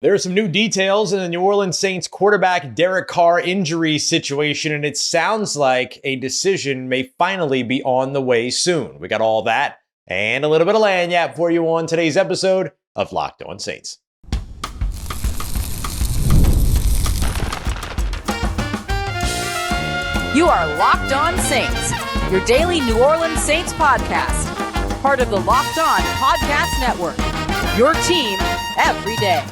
There are some new details in the New Orleans Saints quarterback Derek Carr injury situation, and it sounds like a decision may finally be on the way soon. We got all that and a little bit of lagniappe for you on today's episode of Locked On Saints. You are Locked On Saints, your daily New Orleans Saints podcast. Part of the Locked On Podcast Network, your team every day.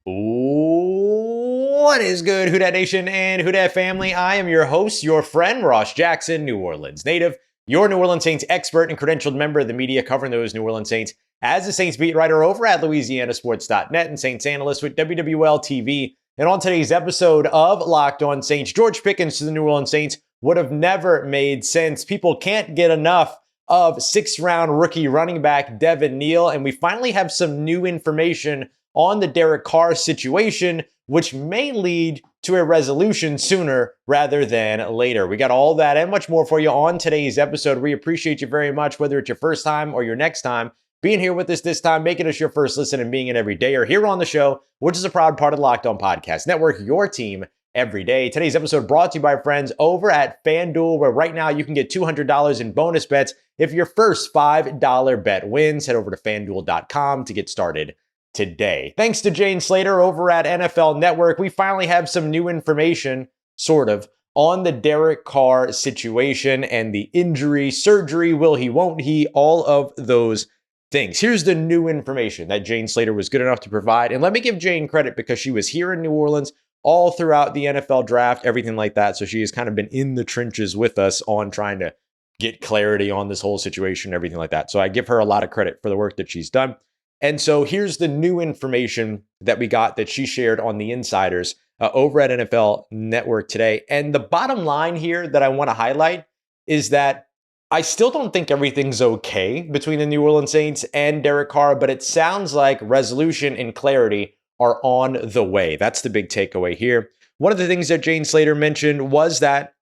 What is good, Who Dat Nation and Who Dat family? I am your host, your friend, Ross Jackson, New Orleans native, your New Orleans Saints expert and credentialed member of the media covering those New Orleans Saints as a Saints beat writer over at LouisianaSports.net and Saints analyst with WWL TV. And on today's episode of Locked On Saints, George Pickens to the New Orleans Saints would have never made sense. People can't get enough of sixth-round rookie running back Devin Neal, and we finally have some new information on the Derek Carr situation, which may lead to a resolution sooner rather than later. We got all that and much more for you on today's episode. We appreciate you very much, whether it's your first time or your next time, being here with us this time, making us your first listen and being an everydayer here on the show, which is a proud part of the Locked On Podcast Network, your team every day. Today's episode brought to you by our friends over at FanDuel, where right now you can get $200 in bonus bets if your first $5 bet wins. Head over to FanDuel.com to get started today. Thanks to Jane Slater over at NFL Network, we finally have some new information, sort of, on the Derek Carr situation and the injury, surgery, will he, won't he, all of those things. Here's the new information that Jane Slater was good enough to provide. And let me give Jane credit because she was here in New Orleans all throughout the NFL draft, everything like that. So she has kind of been in the trenches with us on trying to get clarity on this whole situation, everything like that. So I give her a lot of credit for the work that she's done. And so here's the new information that we got that she shared on the Insiders over at NFL Network today. And the bottom line here that I want to highlight is that I still don't think everything's okay between the New Orleans Saints and Derek Carr, but it sounds like resolution and clarity are on the way. That's the big takeaway here. One of the things that Jane Slater mentioned was that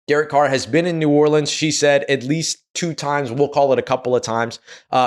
Derek Carr has been in New Orleans, she said, at least 2 times, we'll call it a couple of times,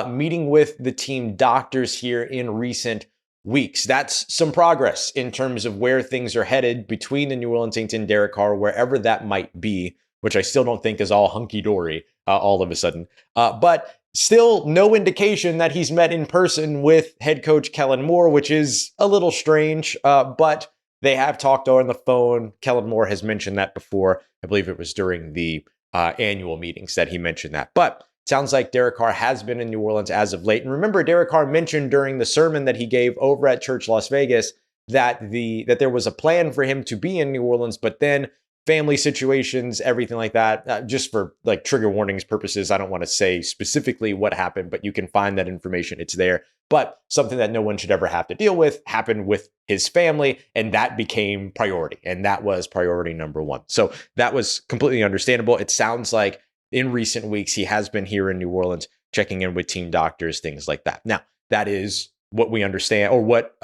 meeting with the team doctors here in recent weeks. That's some progress in terms of where things are headed between the New Orleans Saints and Derek Carr, wherever that might be, which I still don't think is all hunky-dory all of a sudden. But still no indication that he's met in person with head coach Kellen Moore, which is a little strange, but they have talked on the phone. Kellen Moore has mentioned that before. I believe it was during the annual meetings that he mentioned that. But it sounds like Derek Carr has been in New Orleans as of late. And remember, Derek Carr mentioned during the sermon that he gave over at Church Las Vegas that there was a plan for him to be in New Orleans, but then family situations, everything like that, just for like trigger warnings purposes. I don't want to say specifically what happened, but you can find that information. It's there. But something that no one should ever have to deal with happened with his family, and that became priority. And that was priority number 1. So that was completely understandable. It sounds like in recent weeks, he has been here in New Orleans, checking in with team doctors, things like that. Now, that is what we understand, or what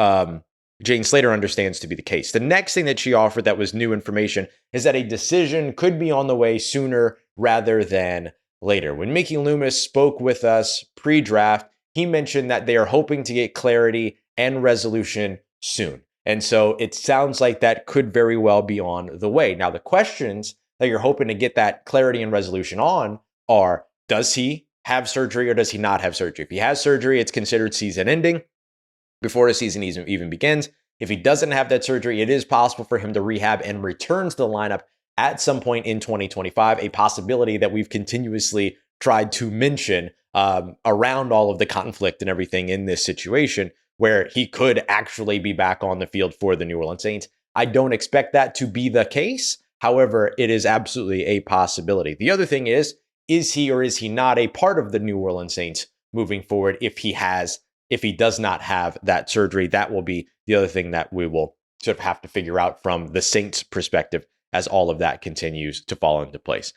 Jane Slater understands to be the case. The next thing that she offered that was new information is that a decision could be on the way sooner rather than later. When Mickey Loomis spoke with us pre-draft, he mentioned that they are hoping to get clarity and resolution soon. And so it sounds like that could very well be on the way. Now, the questions that you're hoping to get that clarity and resolution on are, does he have surgery or does he not have surgery? If he has surgery, it's considered season ending before the season even begins. If he doesn't have that surgery, it is possible for him to rehab and return to the lineup at some point in 2025, a possibility that we've continuously tried to mention around all of the conflict and everything in this situation, where he could actually be back on the field for the New Orleans Saints. I don't expect that to be the case. However, it is absolutely a possibility. The other thing is he or is he not a part of the New Orleans Saints moving forward if he does not have that surgery? That will be the other thing that we will sort of have to figure out from the Saints' perspective as all of that continues to fall into place.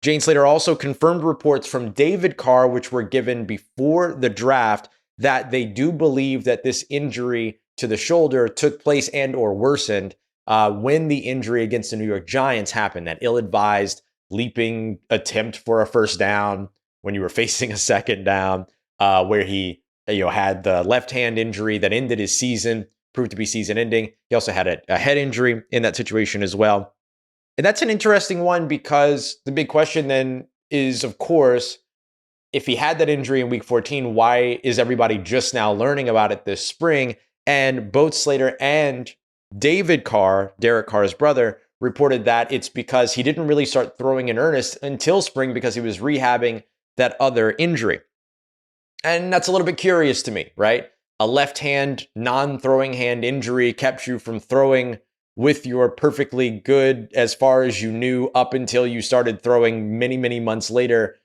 Jane Slater also confirmed reports from David Carr, which were given before the draft, that they do believe that this injury to the shoulder took place and or worsened when the injury against the New York Giants happened, that ill-advised leaping attempt for a first down when you were facing a second down, where he had the left hand injury that ended his season, proved to be season ending. He also had a head injury in that situation as well. And that's an interesting one because the big question then is, of course, if he had that injury in week 14, why is everybody just now learning about it this spring? And both Slater and David Carr, Derek Carr's brother, reported that it's because he didn't really start throwing in earnest until spring because he was rehabbing that other injury. And that's a little bit curious to me, right? A left hand, non-throwing hand injury kept you from throwing with your perfectly good, as far as you knew, up until you started throwing many, many months later,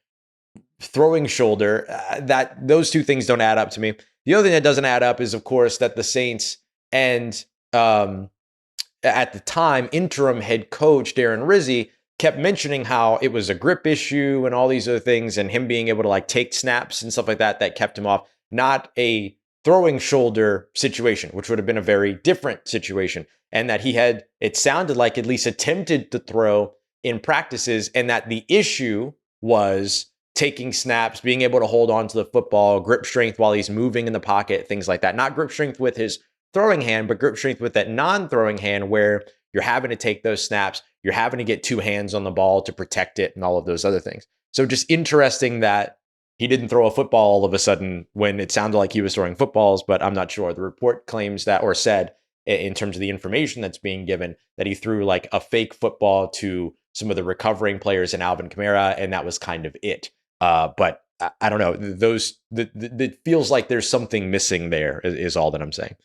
throwing shoulder. That those two things don't add up to me. The other thing that doesn't add up is, of course, that the Saints and at the time, interim head coach Darren Rizzi kept mentioning how it was a grip issue and all these other things, and him being able to like take snaps and stuff like that kept him off, not a throwing shoulder situation, which would have been a very different situation. And that he had, it sounded like, at least attempted to throw in practices, and that the issue was taking snaps, being able to hold on to the football, grip strength while he's moving in the pocket, things like that. Not grip strength with his throwing hand, but grip strength with that non-throwing hand where you're having to take those snaps, you're having to get two hands on the ball to protect it and all of those other things. So just interesting that he didn't throw a football all of a sudden when it sounded like he was throwing footballs, but I'm not sure. The report claims that, or said, in terms of the information that's being given, that he threw like a fake football to some of the recovering players in Alvin Kamara, and that was kind of it. But I don't know. It feels like there's something missing there, is all that I'm saying.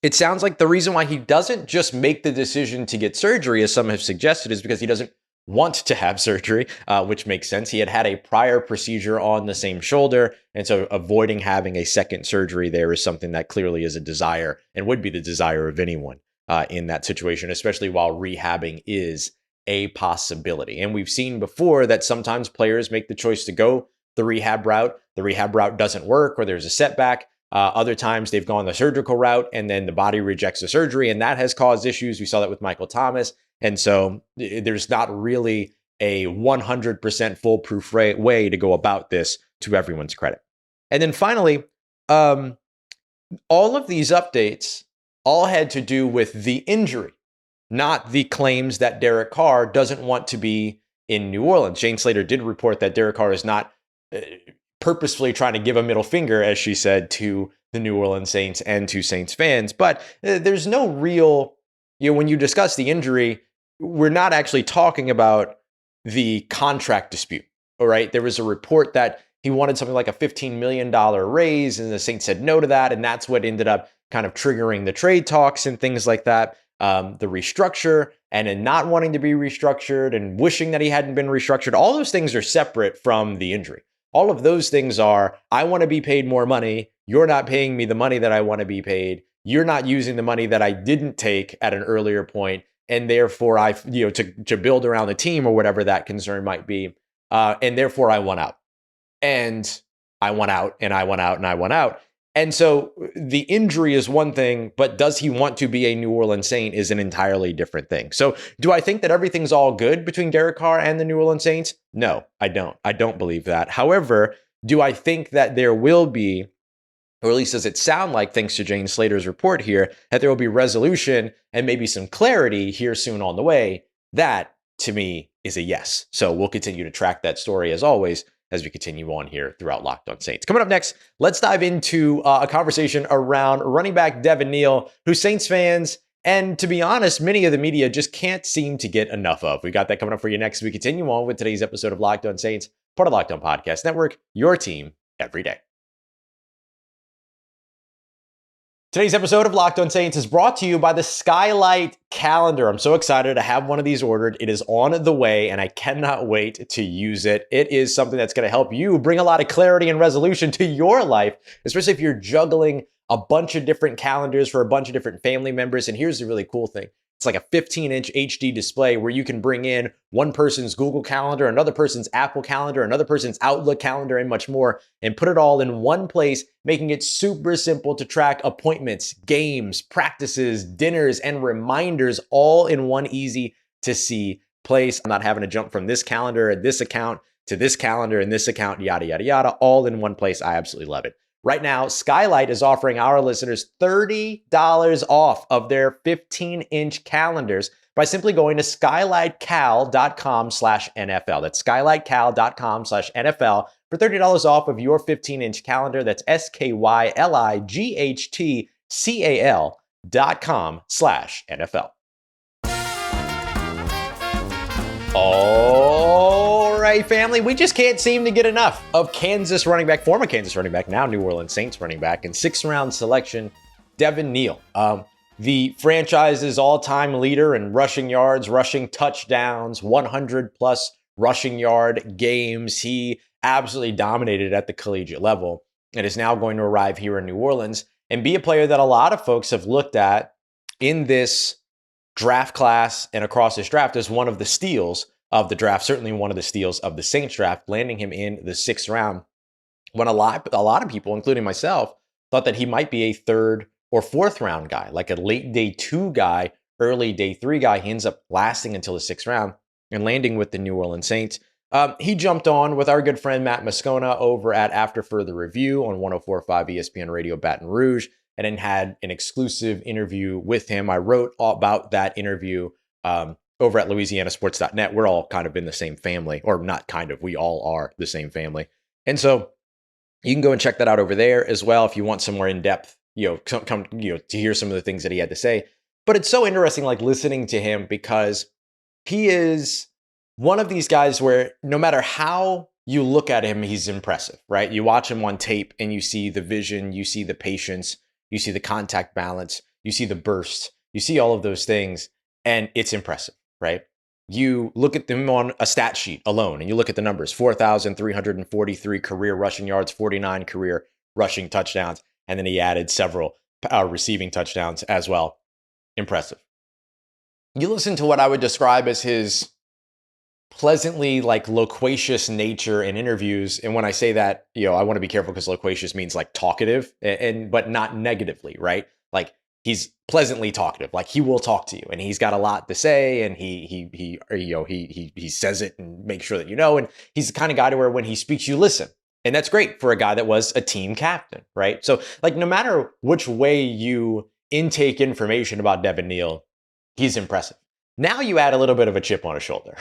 It sounds like the reason why he doesn't just make the decision to get surgery, as some have suggested, is because he doesn't want to have surgery, which makes sense. He had a prior procedure on the same shoulder, and so avoiding having a second surgery there is something that clearly is a desire and would be the desire of anyone in that situation, especially while rehabbing is a possibility. And we've seen before that sometimes players make the choice to go the rehab route. The rehab route doesn't work, or there's a setback. Other times they've gone the surgical route and then the body rejects the surgery, and that has caused issues. We saw that with Michael Thomas. And so there's not really a 100% foolproof way to go about this, to everyone's credit. And then finally, all of these updates all had to do with the injury, not the claims that Derek Carr doesn't want to be in New Orleans. Jane Slater did report that Derek Carr is not purposefully trying to give a middle finger, as she said, to the New Orleans Saints and to Saints fans. But there's no real, when you discuss the injury, we're not actually talking about the contract dispute. All right. There was a report that he wanted something like a $15 million raise, and the Saints said no to that. And that's what ended up kind of triggering the trade talks and things like that. The restructure and in not wanting to be restructured and wishing that he hadn't been restructured. All those things are separate from the injury. All of those things are, I want to be paid more money. You're not paying me the money that I want to be paid. You're not using the money that I didn't take at an earlier point. And therefore to build around the team, or whatever that concern might be. And therefore I want out. And I want out, and I want out, and I want out. And so the injury is one thing, but does he want to be a New Orleans Saint is an entirely different thing. So do I think that everything's all good between Derek Carr and the New Orleans Saints? No, I don't. I don't believe that. However, do I think that there will be, or at least does it sound like, thanks to Jane Slater's report here, that there will be resolution and maybe some clarity here soon on the way? That, to me, is a yes. So we'll continue to track that story, as always, as we continue on here throughout Locked On Saints. Coming up next, let's dive into a conversation around running back Devin Neal, who Saints fans, and to be honest, many of the media just can't seem to get enough of. We got that coming up for you next. We continue on with today's episode of Locked On Saints, part of Locked On Podcast Network, your team every day. Today's episode of Locked On Saints is brought to you by the Skylight Calendar. I'm so excited to have one of these ordered. It is on the way, and I cannot wait to use it. It is something that's going to help you bring a lot of clarity and resolution to your life, especially if you're juggling a bunch of different calendars for a bunch of different family members. And here's the really cool thing. It's like a 15-inch HD display where you can bring in one person's Google Calendar, another person's Apple Calendar, another person's Outlook Calendar, and much more, and put it all in one place, making it super simple to track appointments, games, practices, dinners, and reminders all in one easy-to-see place. I'm not having to jump from this calendar and this account to this calendar and this account, yada, yada, yada, all in one place. I absolutely love it. Right now, Skylight is offering our listeners $30 off of their 15-inch calendars by simply going to skylightcal.com/NFL. That's skylightcal.com/NFL for $30 off of your 15-inch calendar. That's skylightcal.com/NFL. All right, family, we just can't seem to get enough of Kansas running back, former Kansas running back, now New Orleans Saints running back, and sixth-round selection, Devin Neal. The franchise's all-time leader in rushing yards, rushing touchdowns, 100-plus rushing yard games. He absolutely dominated at the collegiate level and is now going to arrive here in New Orleans and be a player that a lot of folks have looked at in this draft class and across this draft as one of the steals of the draft, certainly one of the steals of the Saints draft, landing him in the sixth round when a lot of people, including myself, thought that he might be a third or fourth round guy, like a late day 2 guy, early day 3 guy. He ends up lasting until the sixth round and landing with the New Orleans Saints. He jumped on with our good friend Matt Moscona over at After Further Review on 104.5 ESPN Radio Baton Rouge, and then had an exclusive interview with him. I wrote about that interview over at LouisianaSports.net. We're all kind of in the same family, or not kind of, we all are the same family. And so you can go and check that out over there as well if you want some more in-depth, come to hear some of the things that he had to say. But it's so interesting, like listening to him, because he is one of these guys where no matter how you look at him, he's impressive, right? You watch him on tape and you see the vision, you see the patience, you see the contact balance, you see the burst, you see all of those things, and it's impressive, right? You look at them on a stat sheet alone, and you look at the numbers: 4,343 career rushing yards, 49 career rushing touchdowns, and then he added several receiving touchdowns as well. Impressive. You listen to what I would describe as his pleasantly loquacious nature in interviews. And when I say that, I want to be careful because loquacious means talkative but not negatively, right? Like he's pleasantly talkative, like he will talk to you and he's got a lot to say and he says it and makes sure that and he's the kind of guy to where when he speaks, you listen. And that's great for a guy that was a team captain, right? So no matter which way you intake information about Devin Neal, he's impressive. Now you add a little bit of a chip on his shoulder,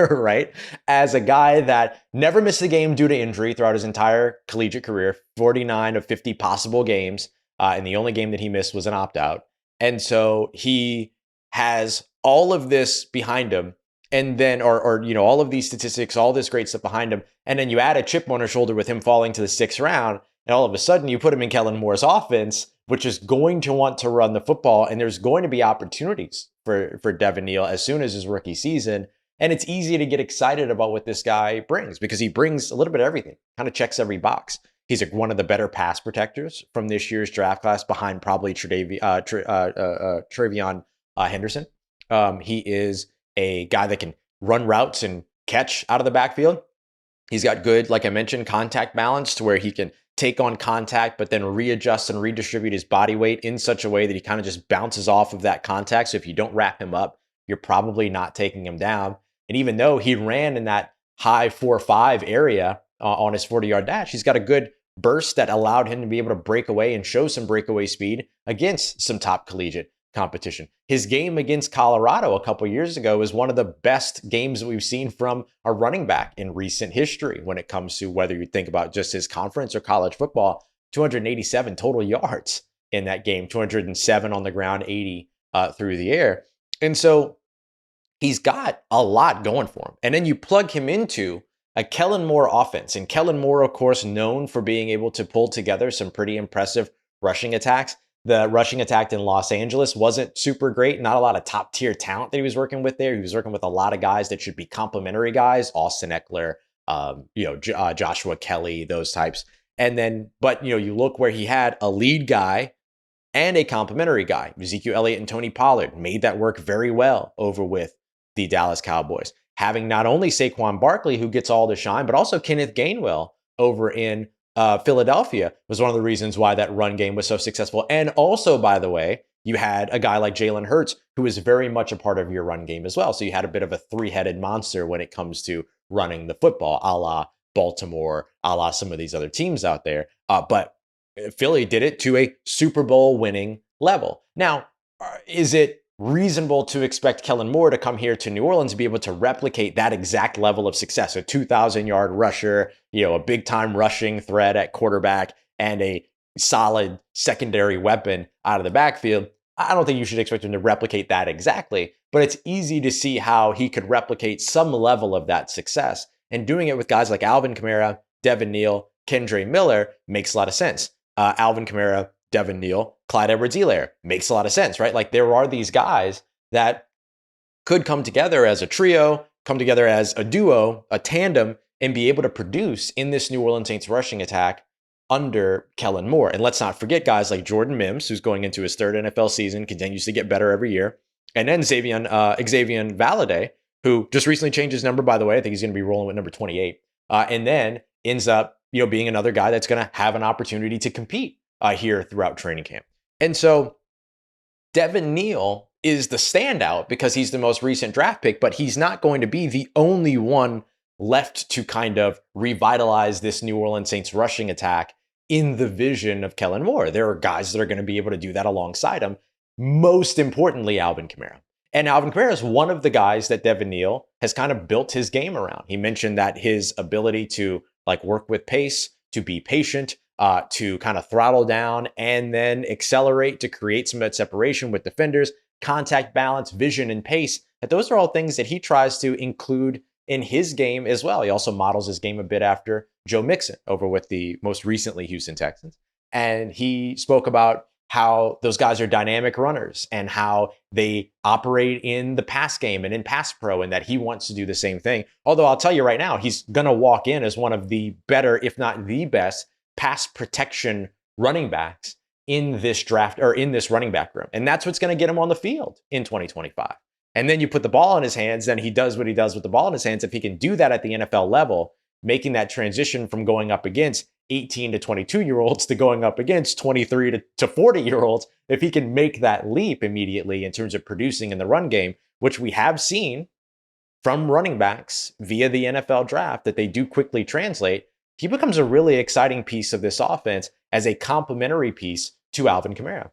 right? As a guy that never missed a game due to injury throughout his entire collegiate career, 49 of 50 possible games, and the only game that he missed was an opt-out. And so he has all of this behind him, and then, all of these statistics, all this great stuff behind him, and then you add a chip on his shoulder with him falling to the sixth round, and all of a sudden you put him in Kellen Moore's offense, which is going to want to run the football, and there's going to be opportunities for Devin Neal as soon as his rookie season. And it's easy to get excited about what this guy brings because he brings a little bit of everything, kind of checks every box. He's one of the better pass protectors from this year's draft class behind probably Travion Henderson. He is a guy that can run routes and catch out of the backfield. He's got good, like I mentioned, contact balance to where he can take on contact, but then readjust and redistribute his body weight in such a way that he kind of just bounces off of that contact. So if you don't wrap him up, you're probably not taking him down. And even though he ran in that high 4.5 area on his 40-yard dash, he's got a good burst that allowed him to be able to break away and show some breakaway speed against some top collegiate competition. His game against Colorado a couple years ago is one of the best games that we've seen from a running back in recent history when it comes to whether you think about just his conference or college football. 287 total yards in that game, 207 on the ground, 80 through the air. And so he's got a lot going for him. And then you plug him into a Kellen Moore offense. And Kellen Moore, of course, known for being able to pull together some pretty impressive rushing attacks. The rushing attack in Los Angeles wasn't super great. Not a lot of top tier talent that he was working with there. He was working with a lot of guys that should be complementary guys. Austin Eckler, Joshua Kelly, those types. And then, but you look where he had a lead guy and a complementary guy. Ezekiel Elliott and Tony Pollard made that work very well over with the Dallas Cowboys. Having not only Saquon Barkley, who gets all the shine, but also Kenneth Gainwell over in Philadelphia was one of the reasons why that run game was so successful. And also, by the way, you had a guy like Jalen Hurts, who is very much a part of your run game as well. So you had a bit of a three-headed monster when it comes to running the football, a la Baltimore, a la some of these other teams out there. But Philly did it to a Super Bowl winning level. Now, is it reasonable to expect Kellen Moore to come here to New Orleans and be able to replicate that exact level of success? A 2,000-yard rusher, a big-time rushing threat at quarterback, and a solid secondary weapon out of the backfield. I don't think you should expect him to replicate that exactly, but it's easy to see how he could replicate some level of that success. And doing it with guys like Alvin Kamara, Devin Neal, Kendre Miller makes a lot of sense. Alvin Kamara, Devin Neal, Clyde Edwards-Helaire makes a lot of sense, right? Like there are these guys that could come together as a trio, come together as a duo, a tandem, and be able to produce in this New Orleans Saints rushing attack under Kellen Moore. And let's not forget guys like Jordan Mims, who's going into his third NFL season, continues to get better every year. And then Xavier Valade, who just recently changed his number, by the way. I think he's going to be rolling with number 28. And then ends up, being another guy that's going to have an opportunity to compete here throughout training camp. And so Devin Neal is the standout because he's the most recent draft pick, but he's not going to be the only one left to kind of revitalize this New Orleans Saints rushing attack in the vision of Kellen Moore. There are guys that are going to be able to do that alongside him. Most importantly, Alvin Kamara. And Alvin Kamara is one of the guys that Devin Neal has kind of built his game around. He mentioned that his ability to work with pace, to be patient, to kind of throttle down and then accelerate to create some of that separation with defenders, contact balance, vision, and pace. That those are all things that he tries to include in his game as well. He also models his game a bit after Joe Mixon over with the most recently Houston Texans. And he spoke about how those guys are dynamic runners and how they operate in the pass game and in pass pro, and that he wants to do the same thing. Although I'll tell you right now, he's going to walk in as one of the better, if not the best, pass protection running backs in this draft or in this running back room. And that's what's going to get him on the field in 2025. And then you put the ball in his hands, then he does what he does with the ball in his hands. If he can do that at the NFL level, making that transition from going up against 18 to 22-year-olds to going up against 23 to 40-year-olds, if he can make that leap immediately in terms of producing in the run game, which we have seen from running backs via the NFL draft, that they do quickly translate, he becomes a really exciting piece of this offense as a complementary piece to Alvin Kamara.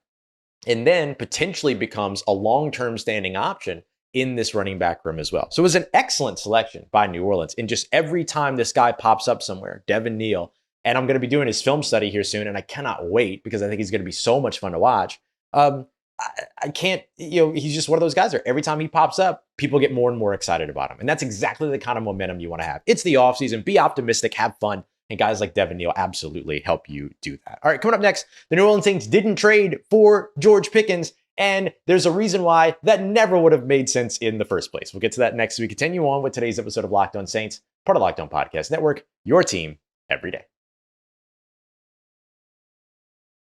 And then potentially becomes a long-term standing option in this running back room as well. So it was an excellent selection by New Orleans. And just every time this guy pops up somewhere, Devin Neal, and I'm going to be doing his film study here soon, and I cannot wait because I think he's going to be so much fun to watch. I can't, he's just one of those guys where every time he pops up, people get more and more excited about him. And that's exactly the kind of momentum you want to have. It's the offseason. Be optimistic, have fun. And guys like Devin Neal absolutely help you do that. All right, coming up next, the New Orleans Saints didn't trade for George Pickens, and there's a reason why that never would have made sense in the first place. We'll get to that next as we continue on with today's episode of Locked On Saints, part of Locked On Podcast Network, your team every day.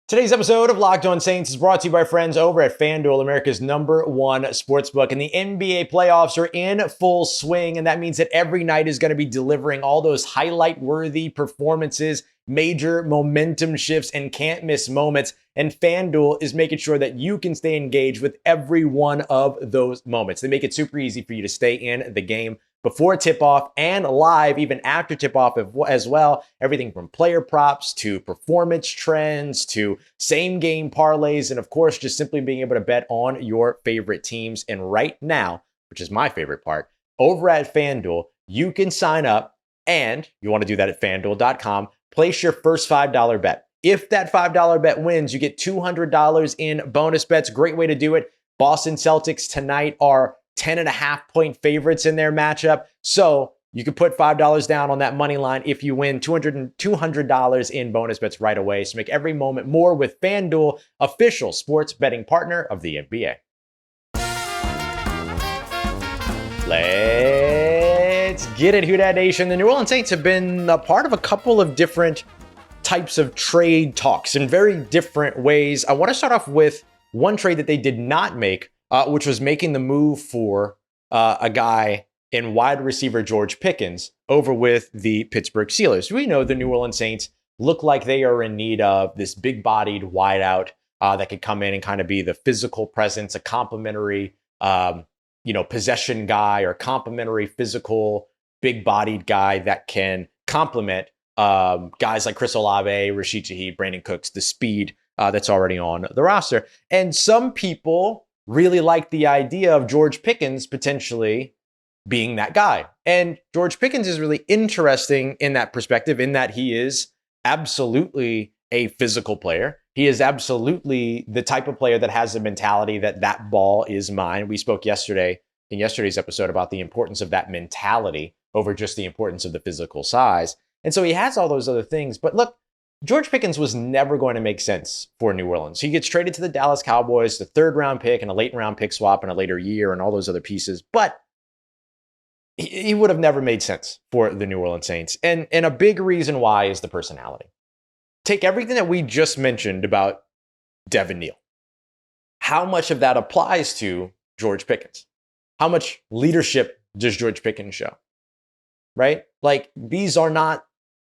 Today's episode of Locked On Saints is brought to you by friends over at FanDuel, America's #1 sportsbook. And the NBA playoffs are in full swing, and that means that every night is going to be delivering all those highlight-worthy performances, major momentum shifts, and can't-miss moments. And FanDuel is making sure that you can stay engaged with every one of those moments. They make it super easy for you to stay in the game before tip-off and live, even after tip-off as well. Everything from player props to performance trends to same-game parlays, and of course, just simply being able to bet on your favorite teams. And right now, which is my favorite part, over at FanDuel, you can sign up, and you want to do that at FanDuel.com. Place your first $5 bet. If that $5 bet wins, you get $200 in bonus bets. Great way to do it. Boston Celtics tonight are 10.5-point favorites in their matchup. So you can put $5 down on that money line if you win $200 in bonus bets right away. So make every moment more with FanDuel, official sports betting partner of the NBA. Let's get it, Who Dat Nation. The New Orleans Saints have been a part of a couple of different types of trade talks in very different ways. I want to start off with one trade that they did not make, which was making the move for a guy in wide receiver George Pickens over with the Pittsburgh Steelers. We know the New Orleans Saints look like they are in need of this big-bodied wideout that could come in and kind of be the physical presence, a complementary, possession guy or complementary physical big-bodied guy that can complement guys like Chris Olave, Rashid Shaheed, Brandon Cooks, the speed that's already on the roster. And some people really like the idea of George Pickens potentially being that guy. And George Pickens is really interesting in that perspective, in that he is absolutely a physical player. He is absolutely the type of player that has the mentality that that ball is mine. We spoke yesterday in yesterday's episode about the importance of that mentality over just the importance of the physical size. And so he has all those other things. But look, George Pickens was never going to make sense for New Orleans. He gets traded to the Dallas Cowboys, the 3rd round pick and a late round pick swap in a later year and all those other pieces. But he would have never made sense for the New Orleans Saints. And a big reason why is the personality. Take everything that we just mentioned about Devin Neal. How much of that applies to George Pickens? How much leadership does George Pickens show? Right? Like, he's not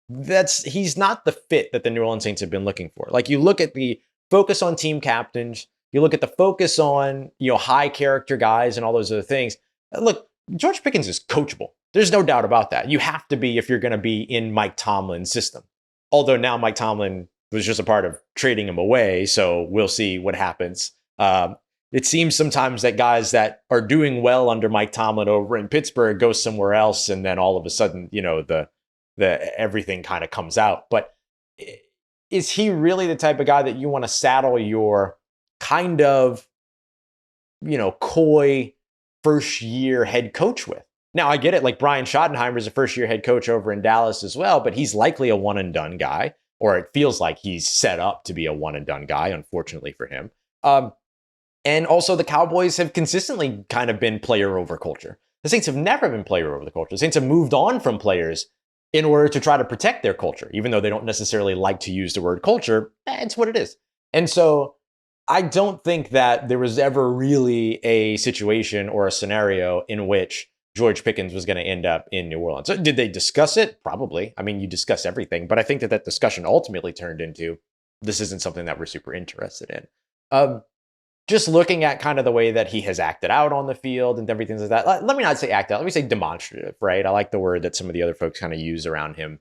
the fit that the New Orleans Saints have been looking for. Like, you look at the focus on team captains, you look at the focus on, high character guys and all those other things. Look, George Pickens is coachable. There's no doubt about that. You have to be if you're going to be in Mike Tomlin's system. Although now Mike Tomlin was just a part of trading him away, so we'll see what happens. It seems sometimes that guys that are doing well under Mike Tomlin over in Pittsburgh go somewhere else, and then all of a sudden, the everything kind of comes out. But is he really the type of guy that you want to saddle your kind of, coy first-year head coach with? Now, I get it. Like, Brian Schottenheimer is a first-year head coach over in Dallas as well, but he's likely a one-and-done guy, or it feels like he's set up to be a one-and-done guy, unfortunately for him. And also, the Cowboys have consistently kind of been player over culture. The Saints have never been player over the culture. The Saints have moved on from players in order to try to protect their culture, even though they don't necessarily like to use the word culture. It's what it is. And so I don't think that there was ever really a situation or a scenario in which George Pickens was going to end up in New Orleans. So did they discuss it? Probably. I mean, you discuss everything, but I think that discussion ultimately turned into, this isn't something that we're super interested in. Just looking at kind of the way that he has acted out on the field and everything like that. Let me not say act out. Let me say demonstrative, right? I like the word that some of the other folks kind of use around him,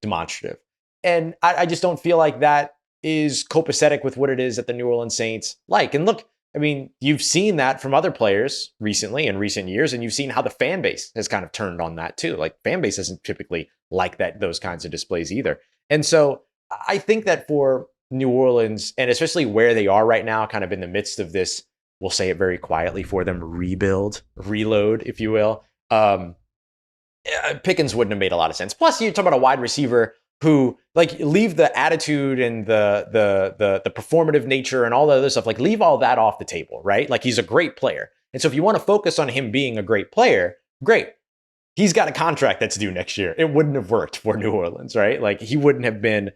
demonstrative. And I just don't feel like that is copacetic with what it is that the New Orleans Saints like. And look, I mean, you've seen that from other players recently in recent years, and you've seen how the fan base has kind of turned on that too. Like, fan base doesn't typically like those kinds of displays either. And so I think that for New Orleans, and especially where they are right now, kind of in the midst of this, we'll say it very quietly for them, reload, if you will, Pickens wouldn't have made a lot of sense. Plus, you're talking about a wide receiver who, like, leave the attitude and the performative nature and all the other stuff, like, leave all that off the table, right? Like, he's a great player. And so if you want to focus on him being a great player, great. He's got a contract that's due next year. It wouldn't have worked for New Orleans, right? Like, he wouldn't have been,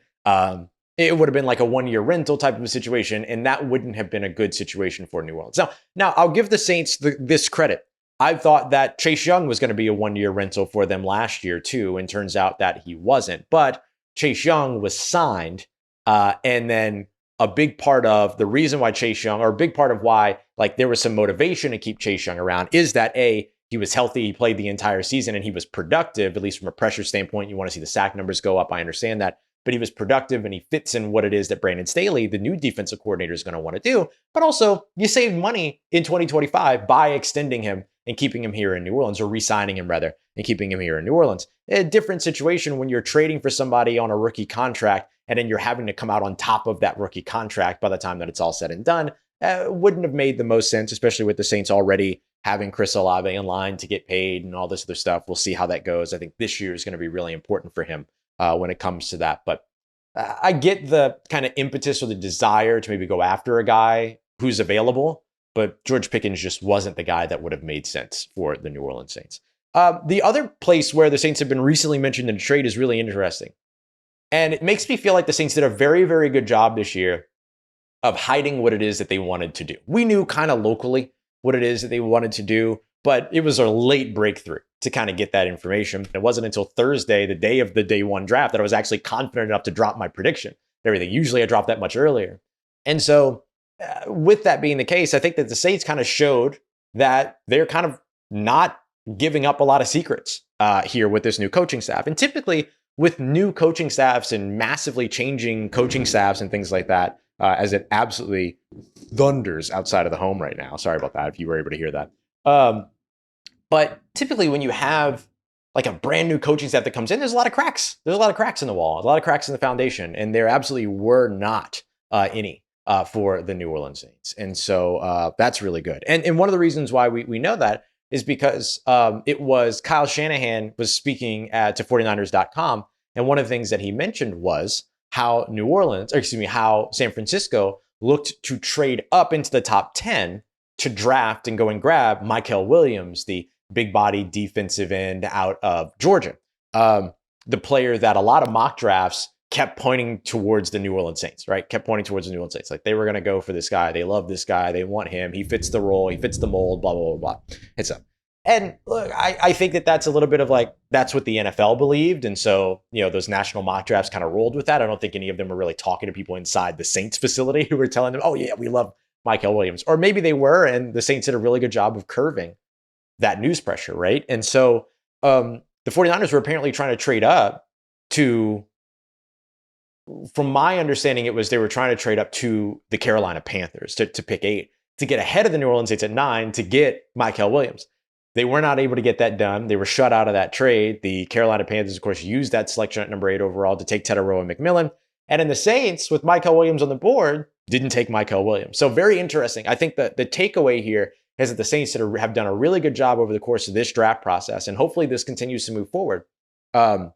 it would have been like a one-year rental type of a situation, and that wouldn't have been a good situation for New Orleans. Now I'll give the Saints this credit. I thought that Chase Young was going to be a one-year rental for them last year too, and turns out that he wasn't. But Chase Young was signed, and then a big part of the reason why Chase Young, or a big part of why, like, there was some motivation to keep Chase Young around, is that he was healthy, he played the entire season, and he was productive, at least from a pressure standpoint. You want to see the sack numbers go up, I understand that. But he was productive, and he fits in what it is that Brandon Staley, the new defensive coordinator, is going to want to do. But also, you save money in 2025 by extending him and keeping him here in New Orleans, or re-signing him rather, and keeping him here in New Orleans. A different situation when you're trading for somebody on a rookie contract, and then you're having to come out on top of that rookie contract by the time that it's all said and done. Wouldn't have made the most sense, especially with the Saints already having Chris Olave in line to get paid and all this other stuff. We'll see how that goes. I think this year is going to be really important for him when it comes to that. But I get the kind of impetus or the desire to maybe go after a guy who's available, but George Pickens just wasn't the guy that would have made sense for the New Orleans Saints. The other place where the Saints have been recently mentioned in a trade is really interesting. And it makes me feel like the Saints did a very, very good job this year of hiding what it is that they wanted to do. We knew kind of locally what it is that they wanted to do, but it was a late breakthrough to kind of get that information. It wasn't until Thursday, the day of the day one draft, that I was actually confident enough to drop my prediction. Everything. Usually I drop that much earlier. And so with that being the case, I think that the Saints kind of showed that they're kind of not giving up a lot of secrets here with this new coaching staff. And typically with new coaching staffs and massively changing coaching staffs and things like that, as it absolutely thunders outside of the home right now. Sorry about that if you were able to hear that. But typically when you have like a brand new coaching staff that comes in, there's a lot of cracks. There's a lot of cracks in the wall, a lot of cracks in the foundation, and there absolutely were not any for the New Orleans Saints. And so that's really good. And one of the reasons why we know that is because it was Kyle Shanahan was speaking to 49ers.com. And one of the things that he mentioned was how how San Francisco looked to trade up into the top 10 to draft and go and grab Mykel Williams, the big body defensive end out of Georgia. The player that a lot of mock drafts kept pointing towards the New Orleans Saints, right? Kept pointing towards the New Orleans Saints. Like they were going to go for this guy. They love this guy. They want him. He fits the role. He fits the mold, blah, blah, blah, blah. It's up. And look, I think that that's a little bit of like, that's what the NFL believed. And so, those national mock drafts kind of rolled with that. I don't think any of them were really talking to people inside the Saints facility who were telling them, oh yeah, we love Mykel Williams. Or maybe they were, and the Saints did a really good job of curving that news pressure, right? And so the 49ers were apparently trying to trade up to, from my understanding, it was they were trying to trade up to the Carolina Panthers to pick 8, to get ahead of the New Orleans Saints at 9 to get Mykel Williams. They were not able to get that done. They were shut out of that trade. The Carolina Panthers, of course, used that selection at number 8 overall to take Teterow and McMillan. And then the Saints, with Mykel Williams on the board, didn't take Mykel Williams. So very interesting. I think that the takeaway here is that the Saints have done a really good job over the course of this draft process, and hopefully this continues to move forward. Done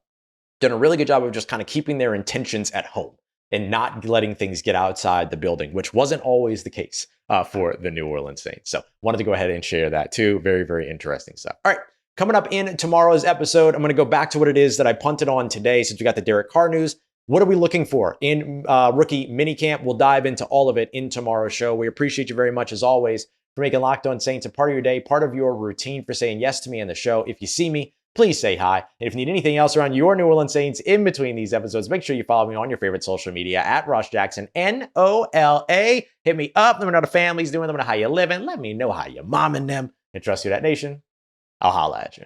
a really good job of just kind of keeping their intentions at home and not letting things get outside the building, which wasn't always the case for the New Orleans Saints. So wanted to go ahead and share that too. Very, very interesting stuff. All right, coming up in tomorrow's episode, I'm going to go back to what it is that I punted on today since we got the Derek Carr news. What are we looking for in rookie minicamp? We'll dive into all of it in tomorrow's show. We appreciate you very much, as always, for making Locked On Saints a part of your day, part of your routine, for saying yes to me on the show. If you see me, please say hi. And if you need anything else around your New Orleans Saints in between these episodes, make sure you follow me on your favorite social media at Ross Jackson, NOLA. Hit me up. Let me know how the family's doing. Let me know how you're living. Let me know how you're momming them. And trust you, that nation. I'll holla at you.